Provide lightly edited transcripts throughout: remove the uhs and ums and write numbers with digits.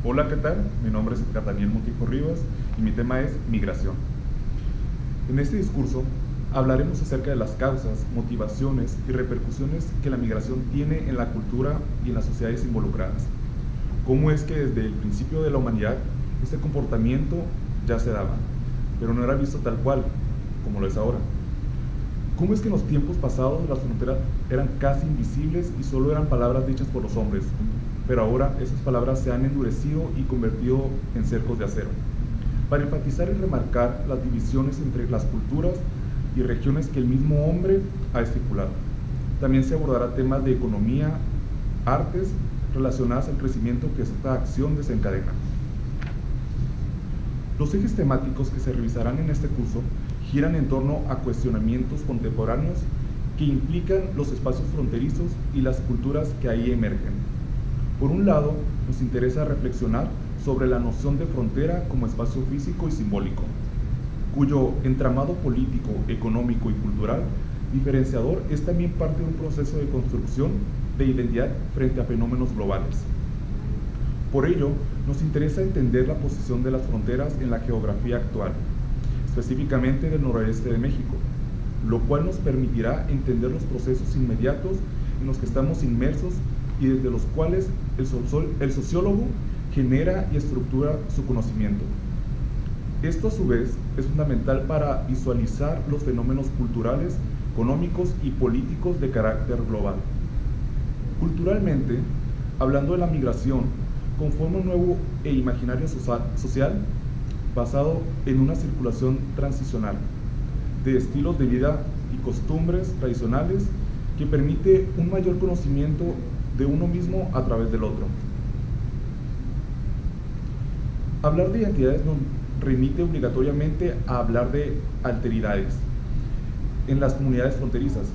Hola, ¿qué tal? Mi nombre es Edgar Daniel Montijo Rivas y mi tema es migración. En este discurso hablaremos acerca de las causas, motivaciones y repercusiones que la migración tiene en la cultura y en las sociedades involucradas. Cómo es que desde el principio de la humanidad este comportamiento ya se daba, pero no era visto tal cual como lo es ahora. ¿Cómo es que en los tiempos pasados las fronteras eran casi invisibles y solo eran palabras dichas por los hombres? Pero ahora esas palabras se han endurecido y convertido en cercos de acero. Para enfatizar y remarcar las divisiones entre las culturas y regiones que el mismo hombre ha estipulado. También se abordará temas de economía, artes, relacionadas al crecimiento que esta acción desencadena. Los ejes temáticos que se revisarán en este curso giran en torno a cuestionamientos contemporáneos que implican los espacios fronterizos y las culturas que ahí emergen. Por un lado, nos interesa reflexionar sobre la noción de frontera como espacio físico y simbólico, cuyo entramado político, económico y cultural diferenciador es también parte de un proceso de construcción de identidad frente a fenómenos globales. Por ello, nos interesa entender la posición de las fronteras en la geografía actual, específicamente del noroeste de México, lo cual nos permitirá entender los procesos inmediatos en los que estamos inmersos y desde los cuales el sociólogo genera y estructura su conocimiento. Esto a su vez es fundamental para visualizar los fenómenos culturales, económicos y políticos de carácter global. Culturalmente, hablando de la migración, conforma un nuevo e imaginario social basado en una circulación transicional de estilos de vida y costumbres tradicionales que permite un mayor conocimiento de uno mismo a través del otro. Hablar de identidades nos remite obligatoriamente a hablar de alteridades en las comunidades fronterizas.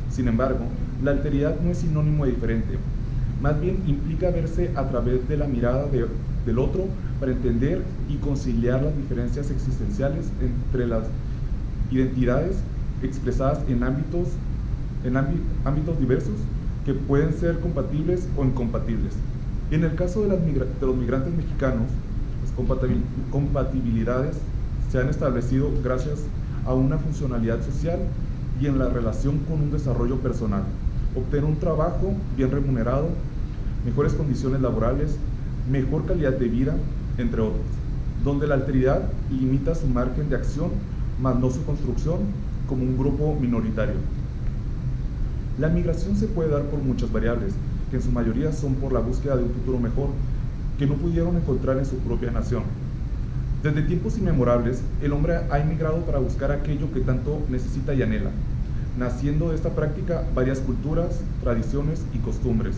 Sin embargo, la alteridad no es sinónimo de diferente, más bien implica verse a través de la mirada del otro para entender y conciliar las diferencias existenciales entre las identidades expresadas en ámbitos diversos que pueden ser compatibles o incompatibles. En el caso de los migrantes mexicanos, las compatibilidades se han establecido gracias a una funcionalidad social y en la relación con un desarrollo personal, obtener un trabajo bien remunerado, mejores condiciones laborales, mejor calidad de vida, entre otros, donde la alteridad limita su margen de acción, más no su construcción como un grupo minoritario. La migración se puede dar por muchas variables, que en su mayoría son por la búsqueda de un futuro mejor, que no pudieron encontrar en su propia nación. Desde tiempos inmemorables, el hombre ha emigrado para buscar aquello que tanto necesita y anhela, naciendo de esta práctica varias culturas, tradiciones y costumbres.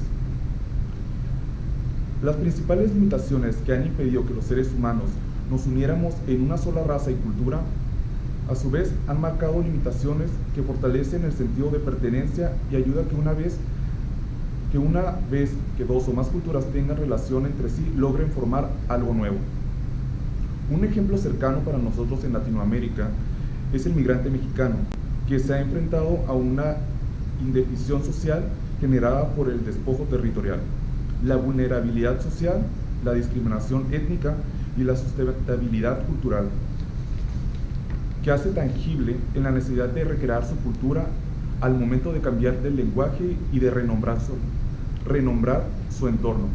Las principales limitaciones que han impedido que los seres humanos nos uniéramos en una sola raza y cultura, a su vez han marcado limitaciones que fortalecen el sentido de pertenencia y ayuda a que una vez que dos o más culturas tengan relación entre sí, logren formar algo nuevo. Un ejemplo cercano para nosotros en Latinoamérica es el migrante mexicano, que se ha enfrentado a una indefinición social generada por el despojo territorial, la vulnerabilidad social, la discriminación étnica y la sustentabilidad cultural, que hace tangible en la necesidad de recrear su cultura al momento de cambiar del lenguaje y de renombrar su entorno.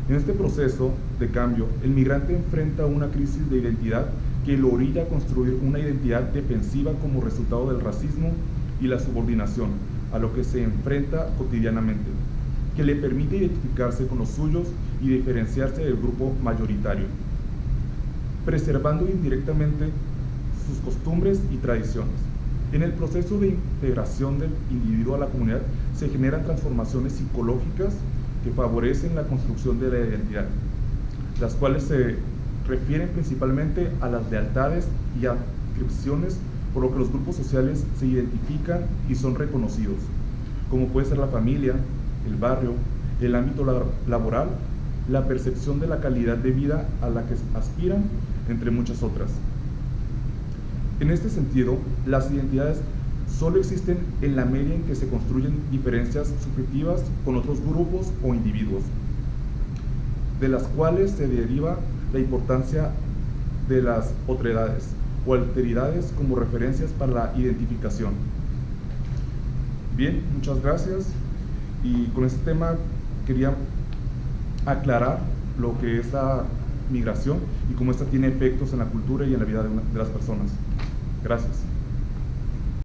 En este proceso de cambio, el migrante enfrenta una crisis de identidad que lo orilla a construir una identidad defensiva como resultado del racismo y la subordinación a lo que se enfrenta cotidianamente, que le permite identificarse con los suyos y diferenciarse del grupo mayoritario, preservando indirectamente sus costumbres y tradiciones. En el proceso de integración del individuo a la comunidad se generan transformaciones psicológicas que favorecen la construcción de la identidad, las cuales se refieren principalmente a las lealtades y adscripciones por lo que los grupos sociales se identifican y son reconocidos, como puede ser la familia, el barrio, el ámbito laboral, la percepción de la calidad de vida a la que aspiran, entre muchas otras. En este sentido, las identidades solo existen en la medida en que se construyen diferencias subjetivas con otros grupos o individuos. de las cuales se deriva la importancia de las otredades o alteridades como referencias para la identificación. Bien, muchas gracias, y con este tema quería aclarar lo que es la migración y cómo esta tiene efectos en la cultura y en la vida de las personas. Gracias.